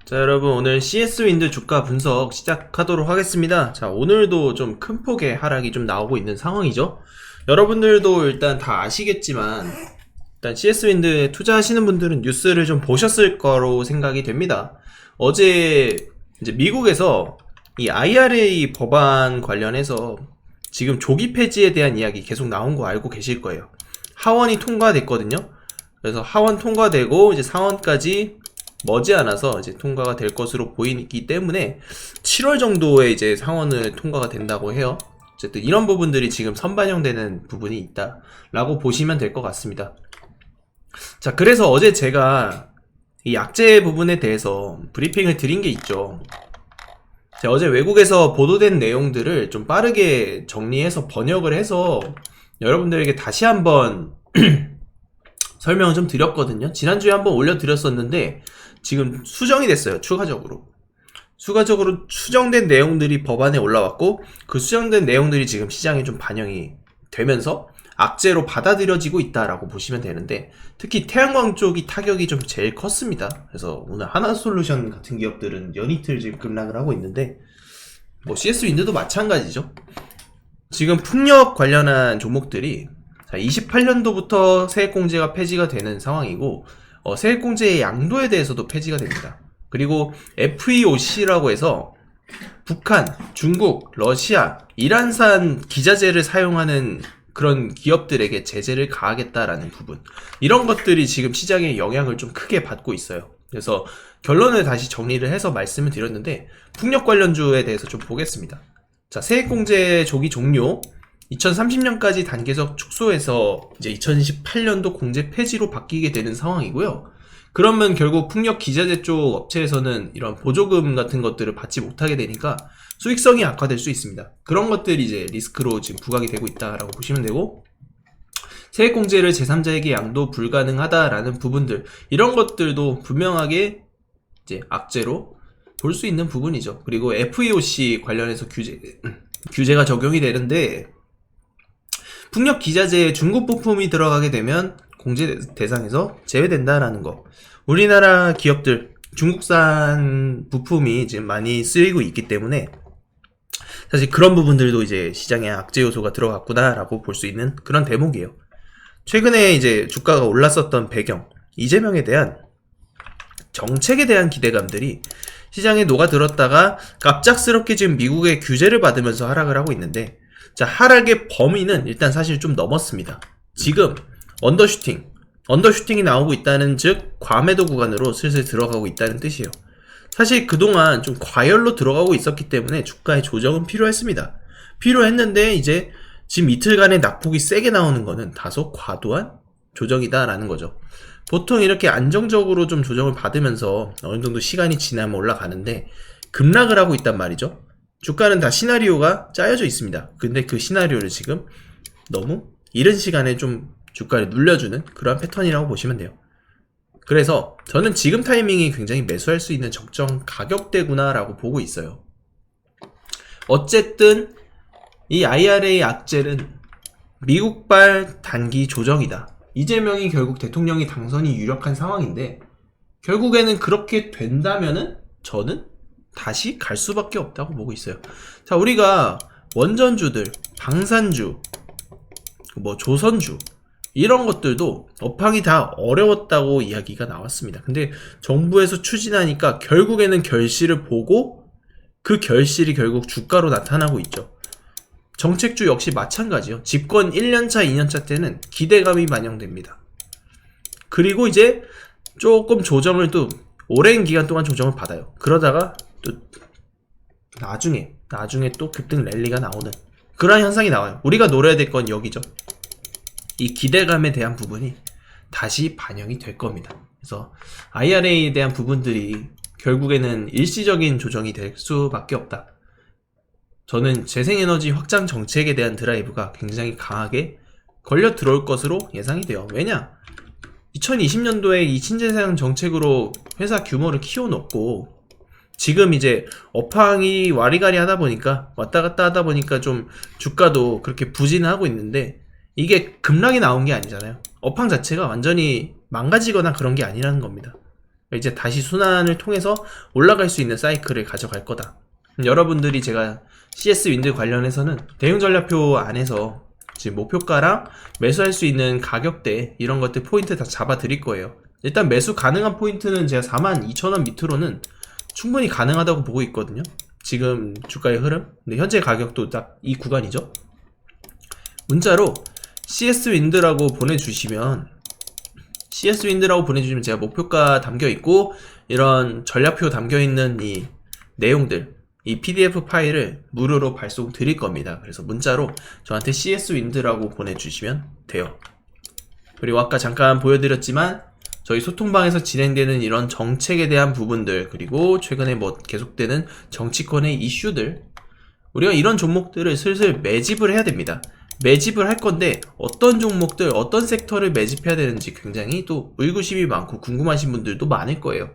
자, 여러분, 오늘 CS 윈드 주가 분석 시작하도록 하겠습니다. 자, 오늘도 좀 큰 폭의 하락이 좀 나오고 있는 상황이죠. 여러분들도 일단 다 아시겠지만 일단 CS 윈드에 투자하시는 분들은 뉴스를 좀 보셨을 거로 생각이 됩니다. 어제 이제 미국에서 이 IRA 법안 관련해서 지금 조기 폐지에 대한 이야기 계속 나온 거 알고 계실 거예요. 하원이 통과됐거든요. 그래서 하원 통과되고 이제 상원까지 머지않아서 이제 통과가 될 것으로 보이기 때문에 7월 정도에 이제 상원을 통과가 된다고 해요. 어쨌든 이런 부분들이 지금 선반영되는 부분이 있다라고 보시면 될 것 같습니다. 자, 그래서 어제 제가 이 약재 부분에 대해서 브리핑을 드린 게 있죠. 제가 어제 외국에서 보도된 내용들을 좀 빠르게 정리해서 번역을 해서 여러분들에게 다시 한번 설명을 좀 드렸거든요. 지난주에 한번 올려드렸었는데 지금 수정이 됐어요. 추가적으로 수정된 내용들이 법안에 올라왔고 그 수정된 내용들이 지금 시장에 좀 반영이 되면서 악재로 받아들여지고 있다라고 보시면 되는데, 특히 태양광 쪽이 타격이 좀 제일 컸습니다. 그래서 오늘 하나솔루션 같은 기업들은 연이틀 지금 급락을 하고 있는데, 뭐 CS 윈드도 마찬가지죠. 지금 풍력 관련한 종목들이 28년도부터 세액공제가 폐지가 되는 상황이고, 세액공제의 양도에 대해서도 폐지가 됩니다. 그리고 FEOC라고 해서 북한, 중국, 러시아, 이란산 기자재를 사용하는 그런 기업들에게 제재를 가하겠다라는 부분, 이런 것들이 지금 시장에 영향을 좀 크게 받고 있어요. 그래서 결론을 다시 정리를 해서 말씀을 드렸는데, 풍력 관련주에 대해서 좀 보겠습니다. 자, 세액공제 조기 종료 2030년까지 단계적 축소해서 이제 2028년도 공제 폐지로 바뀌게 되는 상황이고요. 그러면 결국 풍력 기자재 쪽 업체에서는 이런 보조금 같은 것들을 받지 못하게 되니까 수익성이 악화될 수 있습니다. 그런 것들이 이제 리스크로 지금 부각이 되고 있다라고 보시면 되고, 세액공제를 제3자에게 양도 불가능하다라는 부분들, 이런 것들도 분명하게 이제 악재로 볼 수 있는 부분이죠. 그리고 FEOC 관련해서 규제가 적용이 되는데, 풍력 기자재에 중국 부품이 들어가게 되면 공제 대상에서 제외된다라는 거. 우리나라 기업들 중국산 부품이 지금 많이 쓰이고 있기 때문에 사실 그런 부분들도 이제 시장에 악재 요소가 들어갔구나라고 볼 수 있는 그런 대목이에요. 최근에 이제 주가가 올랐었던 배경, 이재명에 대한 정책에 대한 기대감들이 시장에 녹아들었다가 갑작스럽게 지금 미국의 규제를 받으면서 하락을 하고 있는데, 자, 하락의 범위는 일단 사실 좀 넘었습니다. 지금 언더슈팅이 나오고 있다는, 즉 과매도 구간으로 슬슬 들어가고 있다는 뜻이에요. 사실 그동안 좀 과열로 들어가고 있었기 때문에 주가의 조정은 필요했습니다. 필요했는데 이제 지금 이틀간의 낙폭이 세게 나오는 거는 다소 과도한 조정이다라는 거죠. 보통 이렇게 안정적으로 좀 조정을 받으면서 어느 정도 시간이 지나면 올라가는데 급락을 하고 있단 말이죠. 주가는 다 시나리오가 짜여져 있습니다. 근데 그 시나리오를 지금 너무 이른 시간에 좀 주가를 눌려주는 그런 패턴이라고 보시면 돼요. 그래서 저는 지금 타이밍이 굉장히 매수할 수 있는 적정 가격대구나 라고 보고 있어요. 어쨌든 이 IRA 악재는 미국발 단기 조정이다. 이재명이 결국 대통령이 당선이 유력한 상황인데, 결국에는 그렇게 된다면은 저는 다시 갈 수밖에 없다고 보고 있어요. 자, 우리가 원전주들, 방산주, 뭐 조선주, 이런 것들도 업황이 다 어려웠다고 이야기가 나왔습니다. 근데 정부에서 추진하니까 결국에는 결실을 보고 그 결실이 결국 주가로 나타나고 있죠. 정책주 역시 마찬가지요. 집권 1년차, 2년차 때는 기대감이 반영됩니다. 그리고 이제 조금 조정을 또 오랜 기간 동안 조정을 받아요. 그러다가 또 나중에 또 급등 랠리가 나오는 그런 현상이 나와요. 우리가 노려야 될 건 여기죠. 이 기대감에 대한 부분이 다시 반영이 될 겁니다. 그래서 IRA에 대한 부분들이 결국에는 일시적인 조정이 될 수밖에 없다. 저는 재생에너지 확장 정책에 대한 드라이브가 굉장히 강하게 걸려 들어올 것으로 예상이 돼요. 왜냐? 2020년도에 이 신재생 정책으로 회사 규모를 키워놓고 지금 이제 업황이 와리가리 하다 보니까, 왔다 갔다 하다 보니까 좀 주가도 그렇게 부진하고 있는데, 이게 급락이 나온 게 아니잖아요. 업황 자체가 완전히 망가지거나 그런 게 아니라는 겁니다. 이제 다시 순환을 통해서 올라갈 수 있는 사이클을 가져갈 거다. 여러분들이 제가 CS 윈드 관련해서는 대응 전략표 안에서 지금 목표가랑 매수할 수 있는 가격대 이런 것들 포인트 다 잡아 드릴 거예요. 일단 매수 가능한 포인트는 제가 42,000원 밑으로는 충분히 가능하다고 보고 있거든요. 지금 주가의 흐름. 근데 현재 가격도 딱 이 구간이죠. 문자로 CS 윈드라고 보내주시면 제가 목표가 담겨있고 이런 전략표 담겨있는 이 내용들, 이 PDF 파일을 무료로 발송 드릴 겁니다. 그래서 문자로 저한테 CS 윈드라고 보내주시면 돼요. 그리고 아까 잠깐 보여드렸지만 저희 소통방에서 진행되는 이런 정책에 대한 부분들, 그리고 최근에 뭐 계속되는 정치권의 이슈들, 우리가 이런 종목들을 슬슬 매집을 해야 됩니다. 매집을 할 건데 어떤 종목들, 어떤 섹터를 매집해야 되는지 굉장히 또 의구심이 많고 궁금하신 분들도 많을 거예요.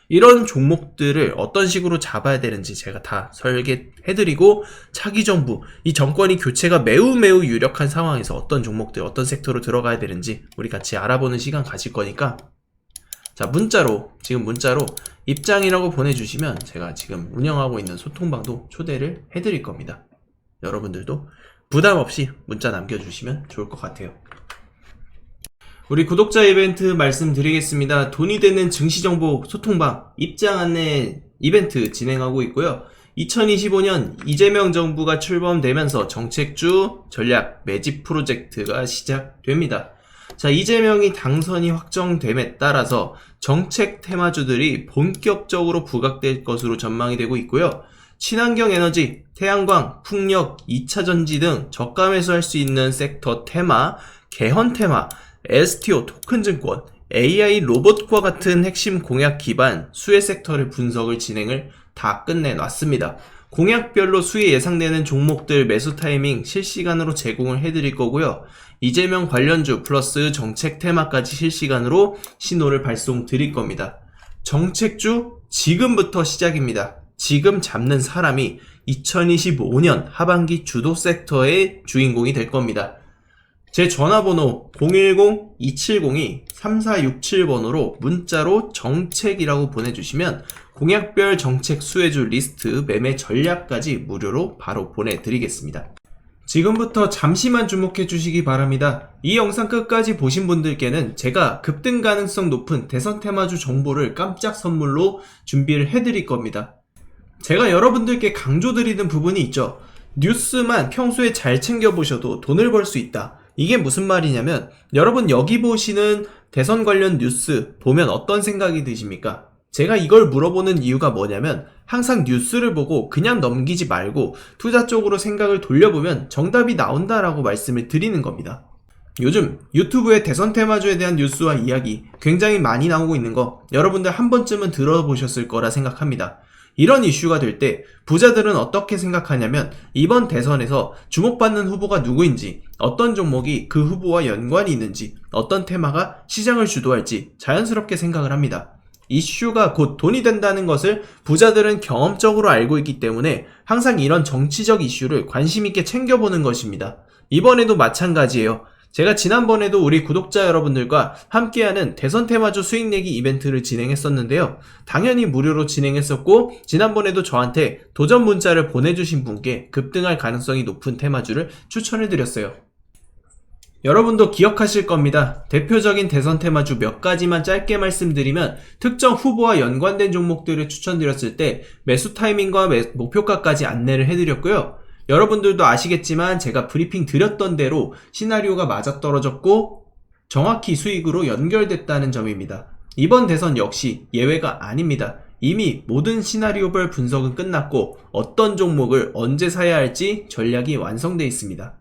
이런 종목들을 어떤 식으로 잡아야 되는지 제가 다 설계해드리고, 차기 정부, 이 정권이 교체가 매우 유력한 상황에서 어떤 종목들, 어떤 섹터로 들어가야 되는지 우리 같이 알아보는 시간 가질 거니까, 자, 지금 문자로 입장이라고 보내주시면 제가 지금 운영하고 있는 소통방도 초대를 해드릴 겁니다. 여러분들도 부담 없이 문자 남겨주시면 좋을 것 같아요. 우리 구독자 이벤트 말씀드리겠습니다. 돈이 되는 증시정보 소통방 입장 안내 이벤트 진행하고 있고요. 2025년 이재명 정부가 출범되면서 정책주 전략 매집 프로젝트가 시작됩니다. 자, 이재명이 당선이 확정됨에 따라서 정책 테마주들이 본격적으로 부각될 것으로 전망이 되고 있고요. 친환경 에너지, 태양광, 풍력, 2차전지 등 저가 매수할 수 있는 섹터 테마, 개헌 테마, STO, 토큰증권, AI 로봇과 같은 핵심 공약 기반 수혜 섹터를 분석을 진행을 다 끝내놨습니다. 공약별로 수혜 예상되는 종목들 매수 타이밍 실시간으로 제공을 해드릴 거고요. 이재명 관련주 플러스 정책 테마까지 실시간으로 신호를 발송 드릴 겁니다. 정책주 지금부터 시작입니다. 지금 잡는 사람이 2025년 하반기 주도 섹터의 주인공이 될 겁니다. 제 전화번호 010-270-3467번으로 문자로 정책이라고 보내주시면 공약별 정책 수혜주 리스트, 매매 전략까지 무료로 바로 보내드리겠습니다. 지금부터 잠시만 주목해 주시기 바랍니다. 이 영상 끝까지 보신 분들께는 제가 급등 가능성 높은 대선 테마주 정보를 깜짝 선물로 준비를 해드릴 겁니다. 제가 여러분들께 강조드리는 부분이 있죠. 뉴스만 평소에 잘 챙겨보셔도 돈을 벌 수 있다. 이게 무슨 말이냐면, 여러분 여기 보시는 대선 관련 뉴스 보면 어떤 생각이 드십니까? 제가 이걸 물어보는 이유가 뭐냐면, 항상 뉴스를 보고 그냥 넘기지 말고 투자 쪽으로 생각을 돌려보면 정답이 나온다라고 말씀을 드리는 겁니다. 요즘 유튜브에 대선 테마주에 대한 뉴스와 이야기 굉장히 많이 나오고 있는 거 여러분들 한 번쯤은 들어보셨을 거라 생각합니다. 이런 이슈가 될 때 부자들은 어떻게 생각하냐면, 이번 대선에서 주목받는 후보가 누구인지, 어떤 종목이 그 후보와 연관이 있는지, 어떤 테마가 시장을 주도할지 자연스럽게 생각을 합니다. 이슈가 곧 돈이 된다는 것을 부자들은 경험적으로 알고 있기 때문에 항상 이런 정치적 이슈를 관심 있게 챙겨보는 것입니다. 이번에도 마찬가지예요. 제가 지난번에도 우리 구독자 여러분들과 함께하는 대선 테마주 수익 내기 이벤트를 진행했었는데요. 당연히 무료로 진행했었고, 지난번에도 저한테 도전 문자를 보내주신 분께 급등할 가능성이 높은 테마주를 추천해드렸어요. 여러분도 기억하실 겁니다. 대표적인 대선 테마주 몇 가지만 짧게 말씀드리면, 특정 후보와 연관된 종목들을 추천드렸을 때 매수 타이밍과 목표가까지 안내를 해드렸고요. 여러분들도 아시겠지만 제가 브리핑 드렸던 대로 시나리오가 맞아떨어졌고 정확히 수익으로 연결됐다는 점입니다. 이번 대선 역시 예외가 아닙니다. 이미 모든 시나리오별 분석은 끝났고 어떤 종목을 언제 사야 할지 전략이 완성되어 있습니다.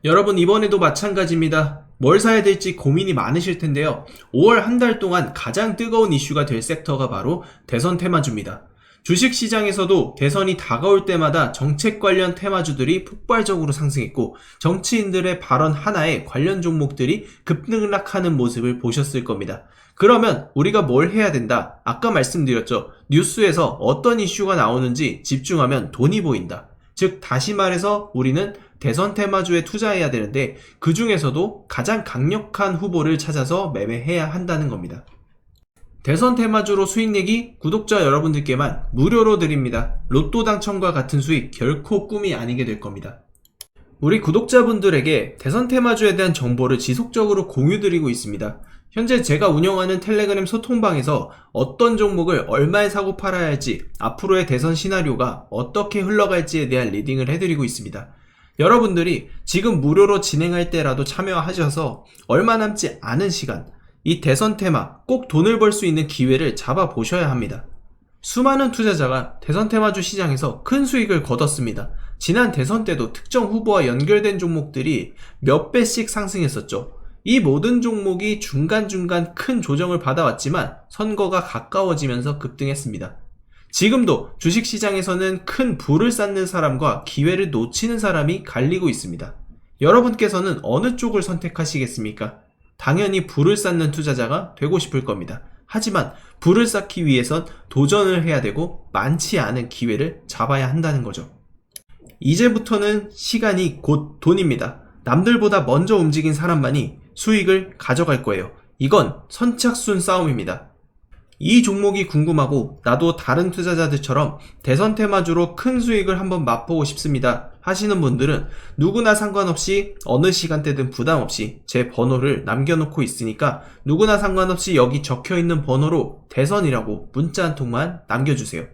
여러분 이번에도 마찬가지입니다. 뭘 사야 될지 고민이 많으실 텐데요. 5월 한 달 동안 가장 뜨거운 이슈가 될 섹터가 바로 대선 테마주입니다. 주식시장에서도 대선이 다가올 때마다 정책 관련 테마주들이 폭발적으로 상승했고, 정치인들의 발언 하나에 관련 종목들이 급등락하는 모습을 보셨을 겁니다. 그러면 우리가 뭘 해야 된다? 아까 말씀드렸죠. 뉴스에서 어떤 이슈가 나오는지 집중하면 돈이 보인다. 즉 다시 말해서 우리는 대선 테마주에 투자해야 되는데, 그 중에서도 가장 강력한 후보를 찾아서 매매해야 한다는 겁니다. 대선 테마주로 수익 내기 구독자 여러분들께만 무료로 드립니다. 로또 당첨과 같은 수익 결코 꿈이 아니게 될 겁니다. 우리 구독자분들에게 대선 테마주에 대한 정보를 지속적으로 공유드리고 있습니다. 현재 제가 운영하는 텔레그램 소통방에서 어떤 종목을 얼마에 사고 팔아야 할지, 앞으로의 대선 시나리오가 어떻게 흘러갈지에 대한 리딩을 해드리고 있습니다. 여러분들이 지금 무료로 진행할 때라도 참여하셔서 얼마 남지 않은 시간, 이 대선 테마 꼭 돈을 벌 수 있는 기회를 잡아보셔야 합니다. 수많은 투자자가 대선 테마주 시장에서 큰 수익을 거뒀습니다. 지난 대선 때도 특정 후보와 연결된 종목들이 몇 배씩 상승했었죠. 이 모든 종목이 중간중간 큰 조정을 받아왔지만 선거가 가까워지면서 급등했습니다. 지금도 주식시장에서는 큰 부를 쌓는 사람과 기회를 놓치는 사람이 갈리고 있습니다. 여러분께서는 어느 쪽을 선택하시겠습니까? 당연히 부를 쌓는 투자자가 되고 싶을 겁니다. 하지만 부를 쌓기 위해선 도전을 해야 되고 많지 않은 기회를 잡아야 한다는 거죠. 이제부터는 시간이 곧 돈입니다. 남들보다 먼저 움직인 사람만이 수익을 가져갈 거예요. 이건 선착순 싸움입니다. 이 종목이 궁금하고 나도 다른 투자자들처럼 대선 테마주로 큰 수익을 한번 맛보고 싶습니다 하시는 분들은 누구나 상관없이 어느 시간대든 부담없이 제 번호를 남겨놓고 있으니까 누구나 상관없이 여기 적혀있는 번호로 대선이라고 문자 한 통만 남겨주세요.